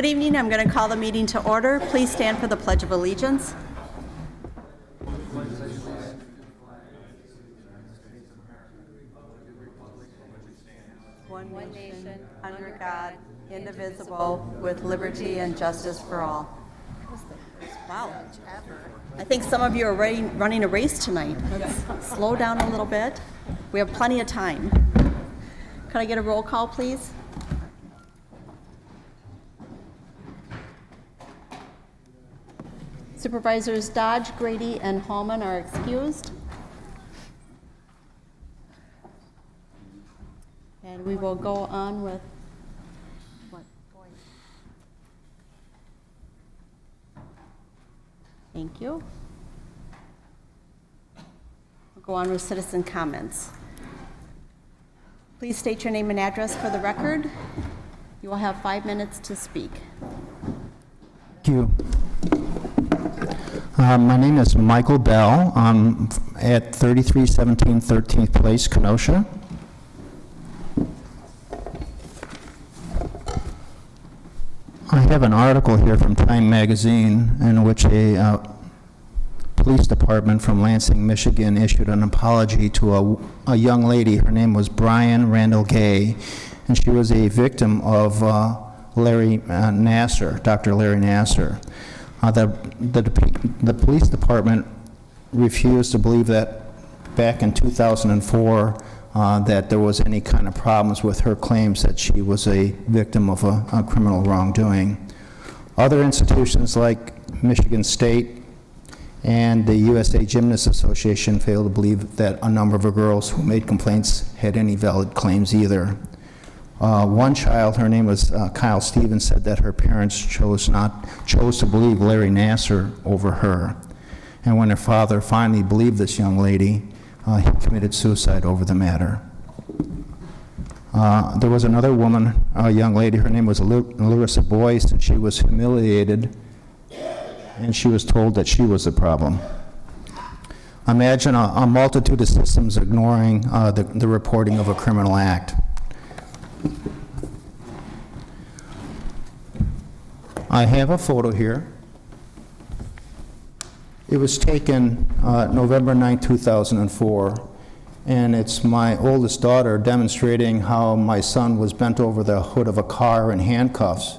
Good evening. I'm going to call the meeting to order. Please stand for the Pledge of Allegiance. One nation, under God, indivisible, with liberty and justice for all. Wow. I think some of you are running a race tonight. Let's slow down a little bit. We have plenty of time. Could I get a roll call, please? Supervisors Dodge, Grady, and Hallman are excused. And we will go on with what? Thank you. We'll go on with citizen comments. Please state your name and address for the record. You will have 5 minutes to speak. Thank you. My name is Michael Bell. I'm at 3317 13th Place, Kenosha. I have an article here from Time Magazine in which a police department from Lansing, Michigan issued an apology to a young lady. Her name was Brian Randall Gay, and she was a victim of Larry Nassar, Dr. Larry Nassar. The police department refused to believe that back in 2004 that there was any kind of problems with her claims that she was a victim of a criminal wrongdoing. Other institutions like Michigan State and the USA Gymnasts Association failed to believe that a number of the girls who made complaints had any valid claims either. One child, her name was Kyle Stevens, said that her parents chose to believe Larry Nassar over her. And when her father finally believed this young lady, he committed suicide over the matter. There was another woman, a young lady, her name was Larissa Boyce, and she was humiliated, and she was told that she was the problem. Imagine a multitude of systems ignoring the reporting of a criminal act. I have a photo here. It was taken November 9, 2004, and it's my oldest daughter demonstrating how my son was bent over the hood of a car in handcuffs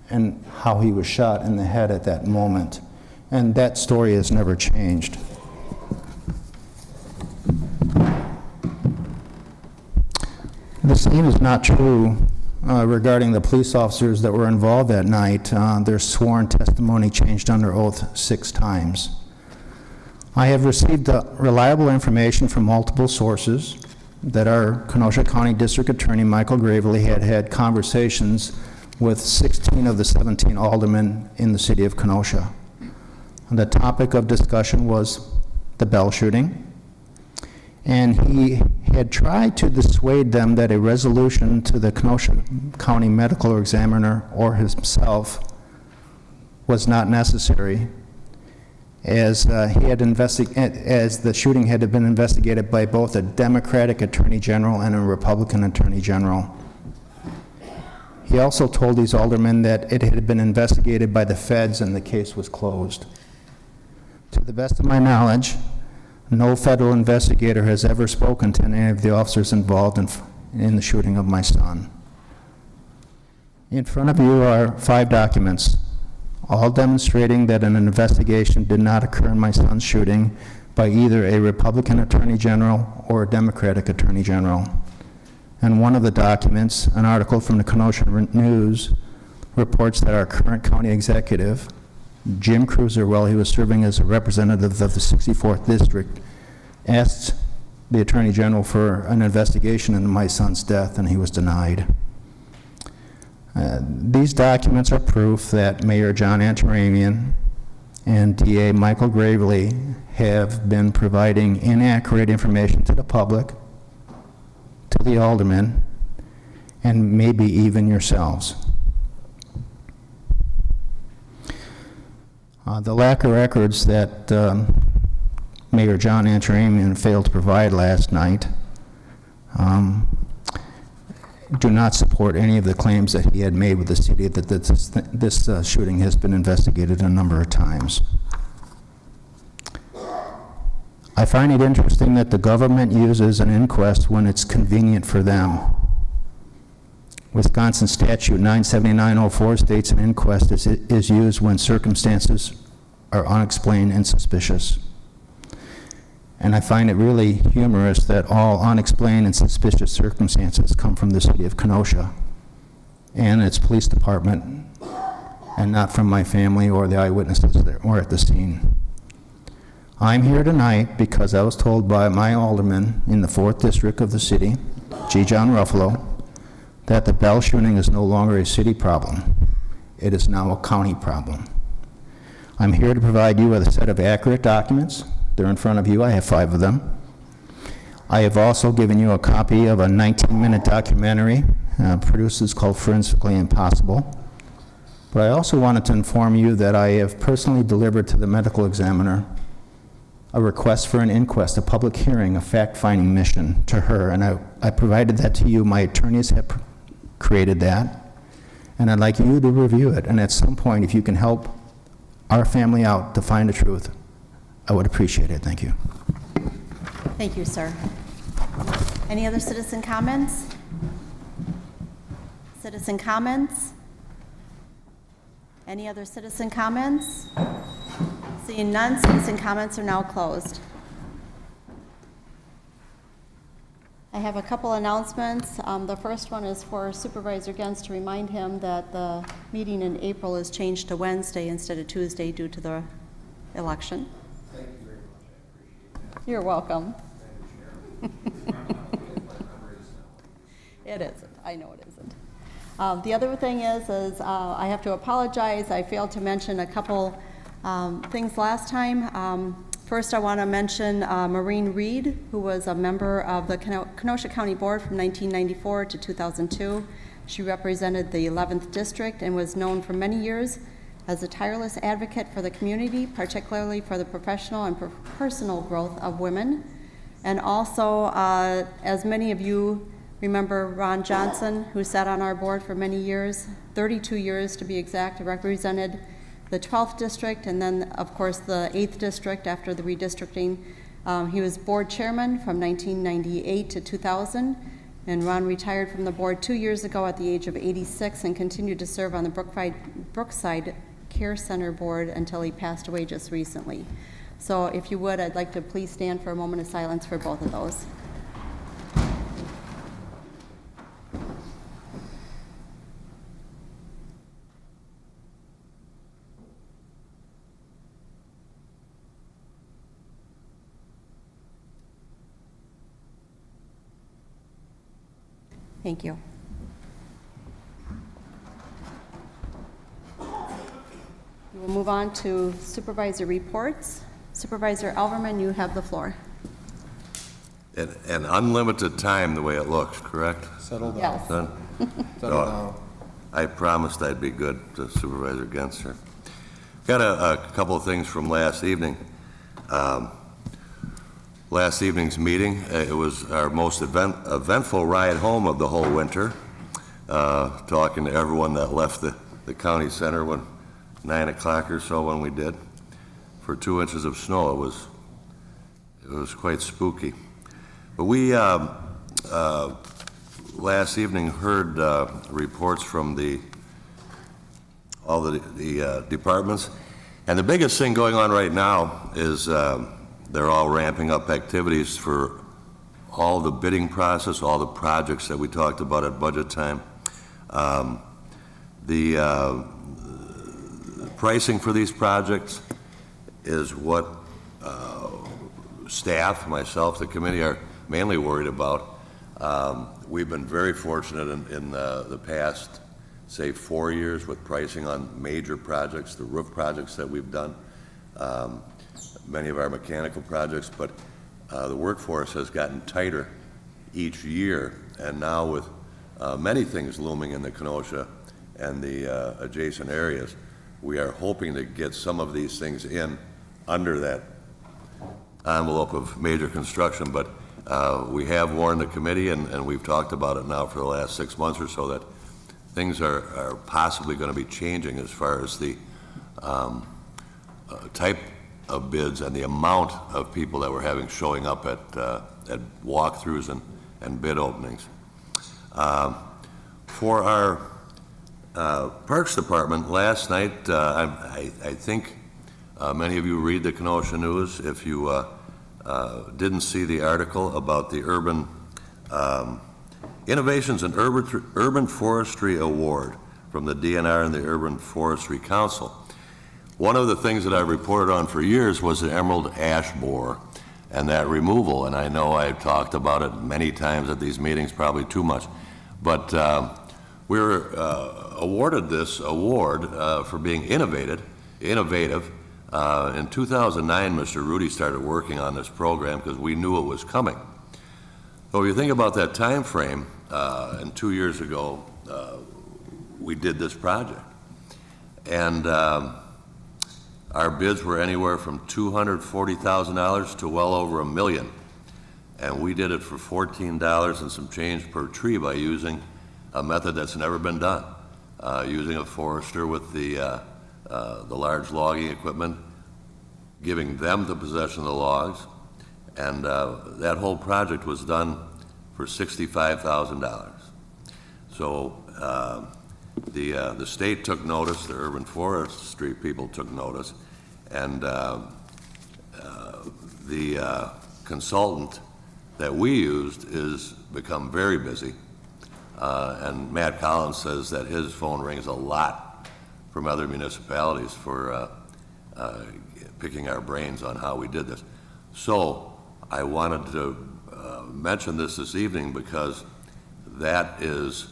and how he was shot in the head at that moment. And that story has never changed. The same is not true regarding the police officers that were involved that night. Their sworn testimony changed under oath 6 times. I have received reliable information from multiple sources that our Kenosha County District Attorney Michael Gravely had conversations with 16 of the 17 aldermen in the city of Kenosha. The topic of discussion was the Bell shooting, and he had tried to dissuade them that a resolution to the Kenosha County Medical Examiner or himself was not necessary, as the shooting had been investigated by both a Democratic Attorney General and a Republican Attorney General. He also told these aldermen that it had been investigated by the feds and the case was closed. To the best of my knowledge, no federal investigator has ever spoken to any of the officers involved in the shooting of my son. In front of you are 5 documents, all demonstrating that an investigation did not occur in my son's shooting by either a Republican Attorney General or a Democratic Attorney General. And one of the documents, an article from the Kenosha News, reports that our current county executive, Jim Cruiser, while he was serving as a representative of the 64th District, asked the Attorney General for an investigation into my son's death, and he was denied. These documents are proof that Mayor John Antaramian and DA Michael Gravely have been providing inaccurate information to the public, to the aldermen, and maybe even yourselves. The lack of records that Mayor John Antaramian failed to provide last night do not support any of the claims that he had made with the city that this shooting has been investigated a number of times. I find it interesting that the government uses an inquest when it's convenient for them. Wisconsin statute 97904 states an inquest is used when circumstances are unexplained and suspicious. And I find it really humorous that all unexplained and suspicious circumstances come from the city of Kenosha and its police department, and not from my family or the eyewitnesses that were at the scene. I'm here tonight because I was told by my alderman in the 4th District of the city, G. John Ruffalo, that the Bell shooting is no longer a city problem. It is now a county problem. I'm here to provide you with a set of accurate documents. They're in front of you. I have 5 of them. I have also given you a copy of a 19-minute documentary produced. It's called Forensically Impossible. But I also wanted to inform you that I have personally delivered to the medical examiner a request for an inquest, a public hearing, a fact-finding mission to her, and I provided that to you. My attorneys have created that, and I'd like you to review it, and at some point, if you can help our family out to find the truth, I would appreciate it. Thank you. Thank you, sir. Any other citizen comments? Citizen comments? Any other citizen comments? Seeing none, citizen comments are now closed. I have a couple announcements. The first one is for Supervisor Gens to remind him that the meeting in April is changed to Wednesday instead of Tuesday due to the election. Thank you very much. I appreciate that. You're welcome. Thank you, Chair. It isn't. I know it isn't. The other thing is I have to apologize. I failed to mention a couple things last time. First, I want to mention Maureen Reed, who was a member of the Kenosha County Board from 1994 to 2002. She represented the 11th District and was known for many years as a tireless advocate for the community, particularly for the professional and personal growth of women. And also, as many of you remember, Ron Johnson, who sat on our board for many years, 32 years to be exact, represented the 12th District, and then, of course, the 8th District after the redistricting. He was board chairman from 1998 to 2000, and Ron retired from the board 2 years ago at the age of 86 and continued to serve on the Brookside Care Center board until he passed away just recently. So if you would, I'd like to please stand for a moment of silence for both of those. Thank you. We will move on to supervisor reports. Supervisor Alverman, you have the floor. An unlimited time, the way it looks, correct? Settle down. Yes. Done? Settle down. I promised I'd be good to Supervisor Genser. Got a couple of things from last evening. Last evening's meeting, it was our most eventful ride home of the whole winter. Talking to everyone that left the county center when 9 o'clock or so when we did. For 2 inches of snow, it was quite spooky. But we last evening heard reports from all the departments, and the biggest thing going on right now is they're all ramping up activities for all the bidding process, all the projects that we talked about at budget time. The pricing for these projects is what staff, myself, the committee are mainly worried about. We've been very fortunate in the past, say, 4 years with pricing on major projects, the roof projects that we've done, many of our mechanical projects, but the workforce has gotten tighter each year, and now with many things looming in the Kenosha and the adjacent areas, we are hoping to get some of these things in under that envelope of major construction, but We have warned the committee, and we've talked about it now for the last 6 months or so, that things are possibly going to be changing as far as the type of bids and the amount of people that we're having showing up at walkthroughs and bid openings. For our Parks Department, last night, I think many of you read the Kenosha News. If you didn't see the article about the Urban Innovations in Urban Forestry Award from the DNR and the Urban Forestry Council. One of the things that I've reported on for years was the emerald ash borer and that removal, and I know I've talked about it many times at these meetings, probably too much, but we were awarded this award for being innovative. In 2009, Mr. Rudy started working on this program because we knew it was coming. So if you think about that time frame, and 2 years ago, we did this project. And our bids were anywhere from $240,000 to well over $1 million. And we did it for $14 and some change per tree by using a method that's never been done, using a forester with the large logging equipment, giving them the possession of the logs, and that whole project was done for $65,000. So the state took notice, the urban forestry people took notice, and the consultant that we used is become very busy. And Matt Collins says that his phone rings a lot from other municipalities for picking our brains on how we did this. So I wanted to mention this evening because that is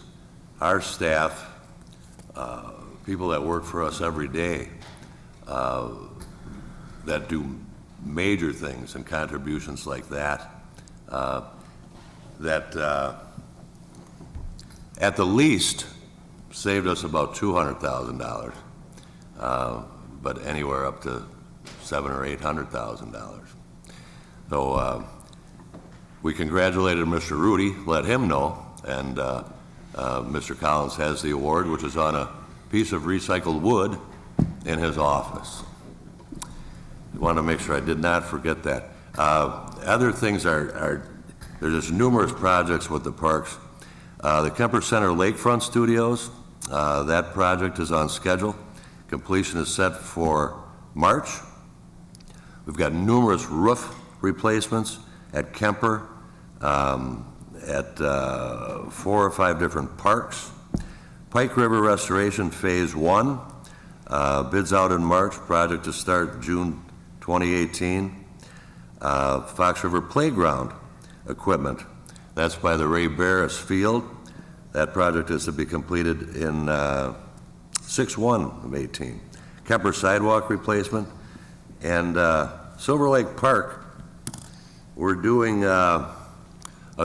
our staff, people that work for us every day, that do major things and contributions like that, that at the least saved us about $200,000, but anywhere up to $700,000 or $800,000. So we congratulated Mr. Rudy, let him know, and Mr. Collins has the award, which is on a piece of recycled wood in his office. I want to make sure I did not forget that. Other things are there's just numerous projects with the parks. The Kemper Center Lakefront Studios, that project is on schedule. Completion is set for March. We've got numerous roof replacements at Kemper, at 4 or 5 different parks. Pike River Restoration Phase 1, bids out in March, project to start June 2018. Fox River Playground equipment, that's by the Ray Barris Field. That project is to be completed in 6/1/18. Kemper sidewalk replacement, and Silver Lake Park, we're doing a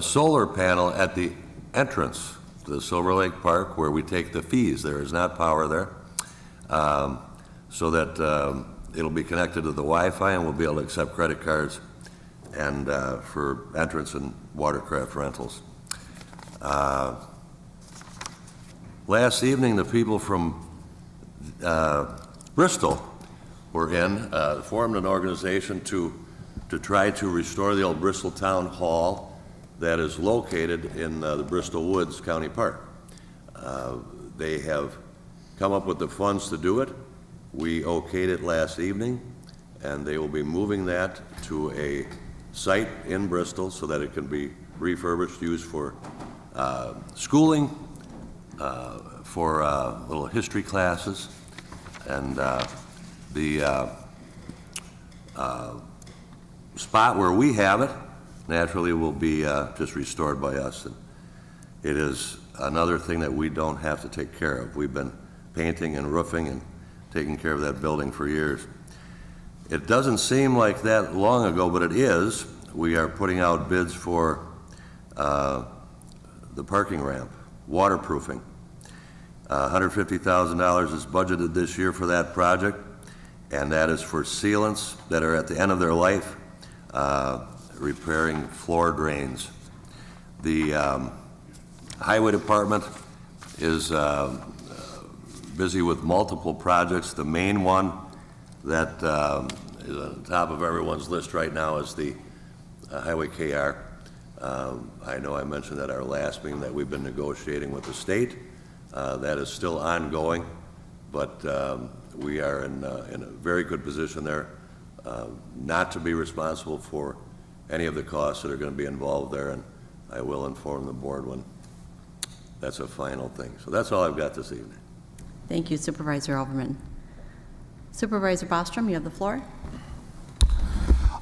solar panel at the entrance to the Silver Lake Park where we take the fees. There is not power there, so that it'll be connected to the Wi-Fi and we'll be able to accept credit cards and for entrance and watercraft rentals. Last evening, the people from Bristol were formed an organization to try to restore the old Bristol Town Hall that is located in the Bristol Woods County Park. They have come up with the funds to do it. We okayed it last evening, and they will be moving that to a site in Bristol so that it can be refurbished, used for schooling, for little history classes, and the spot where we have it naturally will be just restored by us. And it is another thing that we don't have to take care of. We've been painting and roofing and taking care of that building for years. It doesn't seem like that long ago, but it is. We are putting out bids for the parking ramp, waterproofing. $150,000 is budgeted this year for that project, and that is for sealants that are at the end of their life. repairing floor drains. The Highway Department is busy with multiple projects. The main one that is on the top of everyone's list right now is the Highway KR. I know I mentioned at our last meeting that we've been negotiating with the state. That is still ongoing, but we are in a very good position there not to be responsible for any of the costs that are going to be involved there, and I will inform the board when that's a final thing. So that's all I've got this evening. Thank you, Supervisor Overman. Supervisor Bostrom, you have the floor.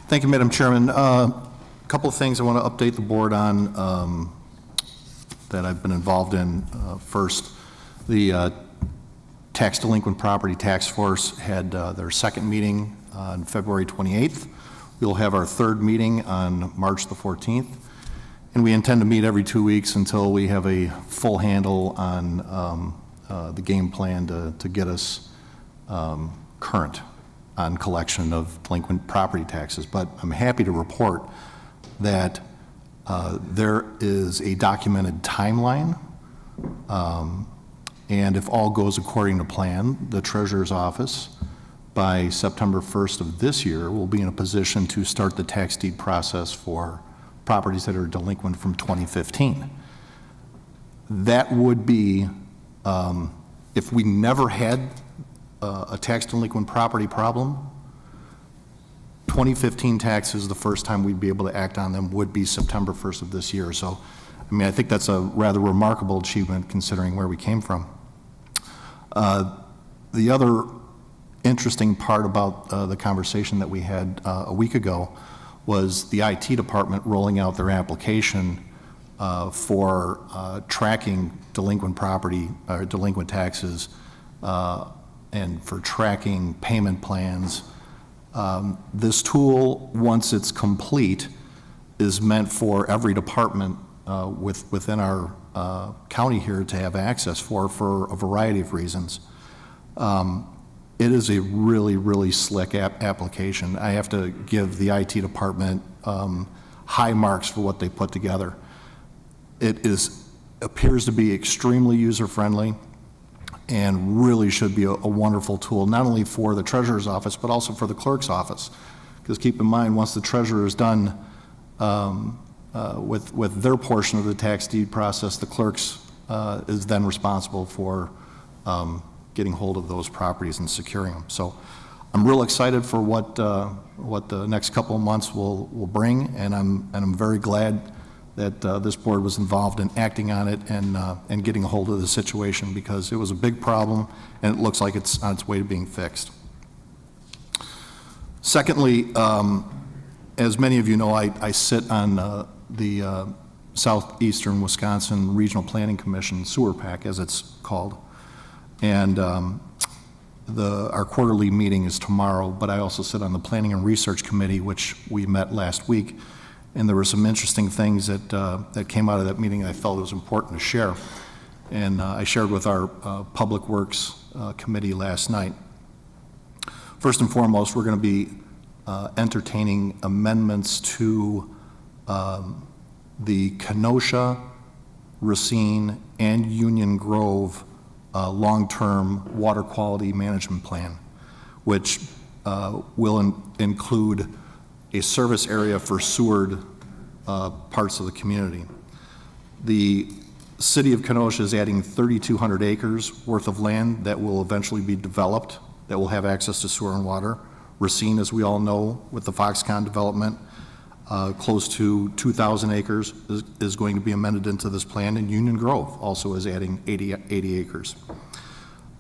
Thank you, Madam Chairman. A couple of things I want to update the board on that I've been involved in. First, the Tax Delinquent Property Task Force had their second meeting on February 28th. We'll have our third meeting on March the 14th. And we intend to meet every 2 weeks until we have a full handle on the game plan to get us current on collection of delinquent property taxes. But I'm happy to report that there is a documented timeline, and if all goes according to plan, the Treasurer's Office by September 1st of this year will be in a position to start the tax deed process for properties that are delinquent from 2015. That would be, if we never had a tax delinquent property problem, 2015 taxes, the first time we'd be able to act on them would be September 1st of this year. So, I mean, I think that's a rather remarkable achievement considering where we came from. The other interesting part about the conversation that we had a week ago was the IT department rolling out their application for tracking delinquent property or delinquent taxes and for tracking payment plans. This tool, once it's complete, is meant for every department within our county here to have access for a variety of reasons. It is a really, really slick application. I have to give the IT department high marks for what they put together. It appears to be extremely user-friendly and really should be a wonderful tool, not only for the Treasurer's Office, but also for the Clerk's Office. Because keep in mind, once the Treasurer is done with their portion of the tax deed process, the Clerk's is then responsible for getting hold of those properties and securing them. So I'm real excited for what the next couple of months will bring, and I'm very glad that this board was involved in acting on it and getting a hold of the situation, because it was a big problem and it looks like it's on its way to being fixed. Secondly, as many of you know, I sit on the Southeastern Wisconsin Regional Planning Commission, Sewer PAC as it's called. And our quarterly meeting is tomorrow, but I also sit on the Planning and Research Committee, which we met last week. And there were some interesting things that came out of that meeting I felt it was important to share. And I shared with our Public Works Committee last night. First and foremost, we're going to be entertaining amendments to the Kenosha, Racine, and Union Grove long-term water quality management plan, which will include a service area for sewered parts of the community. The city of Kenosha is adding 3,200 acres worth of land that will eventually be developed, that will have access to sewer and water. Racine, as we all know, with the Foxconn development, close to 2,000 acres is going to be amended into this plan, and Union Grove also is adding 80 acres.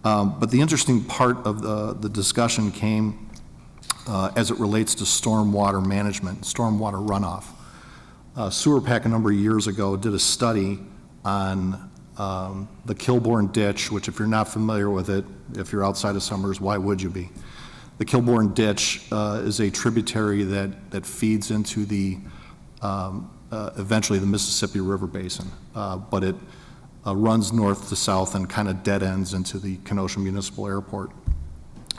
But the interesting part of the discussion came as it relates to stormwater management, stormwater runoff. Sewer PAC a number of years ago did a study on the Kilbourne Ditch, which if you're not familiar with it, if you're outside of Summers, why would you be? The Kilbourne Ditch is a tributary that feeds into the eventually the Mississippi River Basin, but it runs north to south and kind of dead ends into the Kenosha Municipal Airport.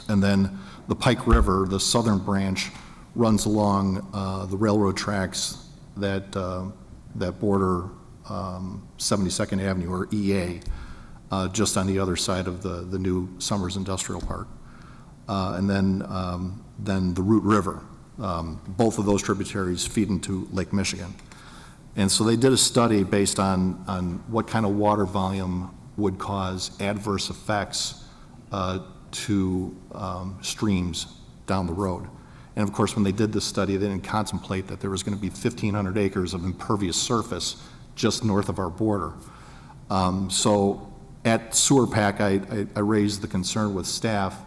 And then the Pike River, the southern branch, runs along the railroad tracks that border 72nd Avenue, or EA, just on the other side of the new Summers Industrial Park. And then the Root River. Both of those tributaries feed into Lake Michigan. And so they did a study based on what kind of water volume would cause adverse effects to streams down the road. And of course, when they did this study, they didn't contemplate that there was going to be 1,500 acres of impervious surface just north of our border. So at Sewer Pack, I raised the concern with staff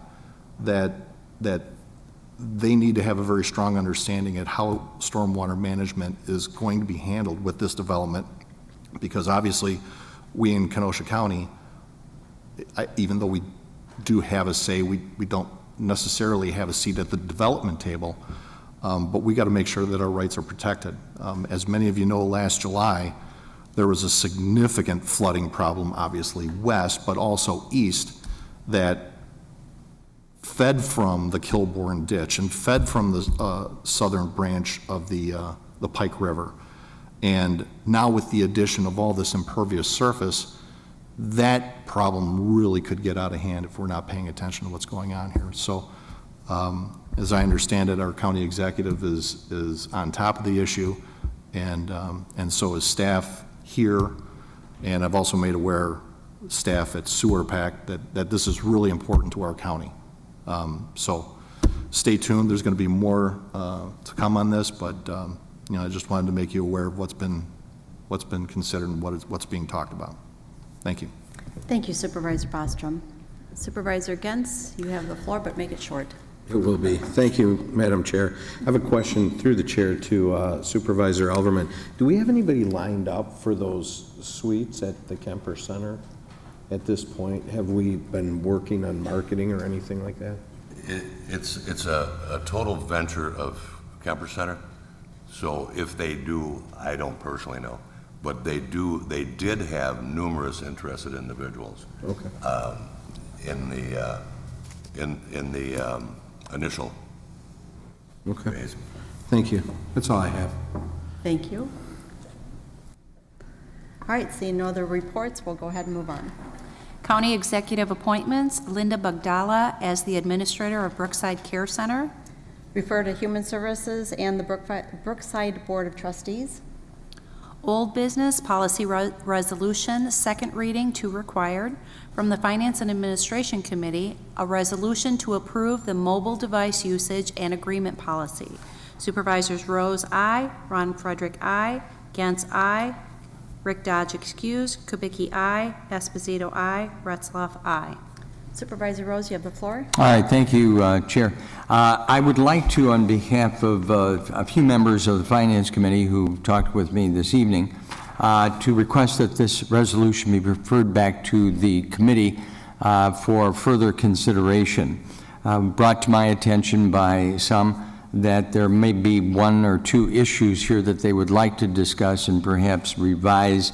that they need to have a very strong understanding at how stormwater management is going to be handled with this development, because obviously we in Kenosha County, even though we do have a say, we don't necessarily have a seat at the development table, but we got to make sure that our rights are protected. As many of you know, last July, there was a significant flooding problem, obviously west, but also east, that fed from the Kilbourne Ditch and fed from the southern branch of the Pike River. And now with the addition of all this impervious surface, that problem really could get out of hand if we're not paying attention to what's going on here. So as I understand it, our county executive is on top of the issue, and so is staff here. And I've also made aware staff at Sewer Pack that this is really important to our county. So stay tuned. There's going to be more to come on this, but I just wanted to make you aware of what's been considered and what's being talked about. Thank you. Thank you, Supervisor Bostrom. Supervisor Gens, you have the floor, but make it short. It will be. Thank you, Madam Chair. I have a question through the chair to Supervisor Elverman. Do we have anybody lined up for those suites at the Kemper Center at this point? Have we been working on marketing or anything like that? It's a total venture of Kemper Center. So if they do, I don't personally know, but they did have numerous interested individuals. Okay. In the initial Okay. phase. Thank you. That's all I have. Thank you. All right, seeing no other reports, we'll go ahead and move on. County Executive Appointments, Linda Bugdala as the Administrator of Brookside Care Center. Refer to Human Services and the Brookside Board of Trustees. Old Business Policy Resolution, second reading to required. From the Finance and Administration Committee, a resolution to approve the mobile device usage and agreement policy. Supervisors Rose, aye. Ron Frederick, aye. Gantz, aye. Rick Dodge, excused. Kubicki, aye. Esposito, aye. Retzloff, aye. Supervisor Rose, you have the floor. All right, thank you, Chair. I would like to, on behalf of a few members of the Finance Committee who talked with me this evening, to request that this resolution be referred back to the committee for further consideration. Brought to my attention by some that there may be one or two issues here that they would like to discuss and perhaps revise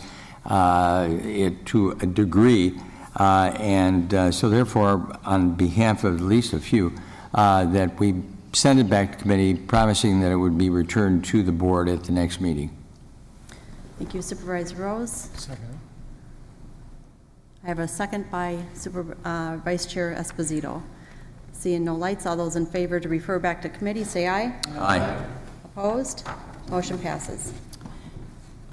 it to a degree. So therefore, on behalf of at least a few, that we send it back to committee, promising that it would be returned to the board at the next meeting. Thank you, Supervisor Rose. Second. I have a second by Vice Chair Esposito. Seeing no lights, all those in favor to refer back to committee, say aye. Aye. Opposed? Motion passes.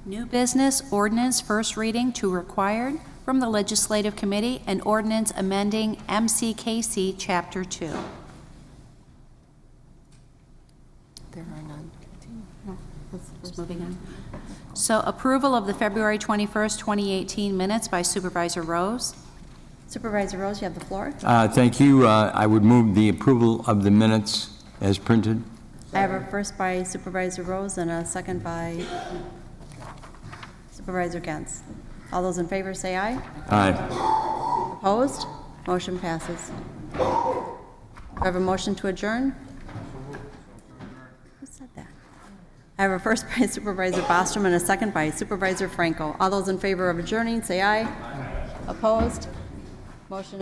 New Business Ordinance, first reading to required. From the Legislative Committee, an ordinance amending MCKC Chapter 2. There are none. Just moving on. So approval of the February 21st, 2018 minutes by Supervisor Rose. Supervisor Rose, you have the floor. Thank you. I would move the approval of the minutes as printed. I have a first by Supervisor Rose and a second by Supervisor Gens. All those in favor say aye. Aye. Opposed? Motion passes. I have a motion to adjourn. Who said that? I have a first by Supervisor Bostrom and a second by Supervisor Franco. All those in favor of adjourning say aye. Opposed? Motion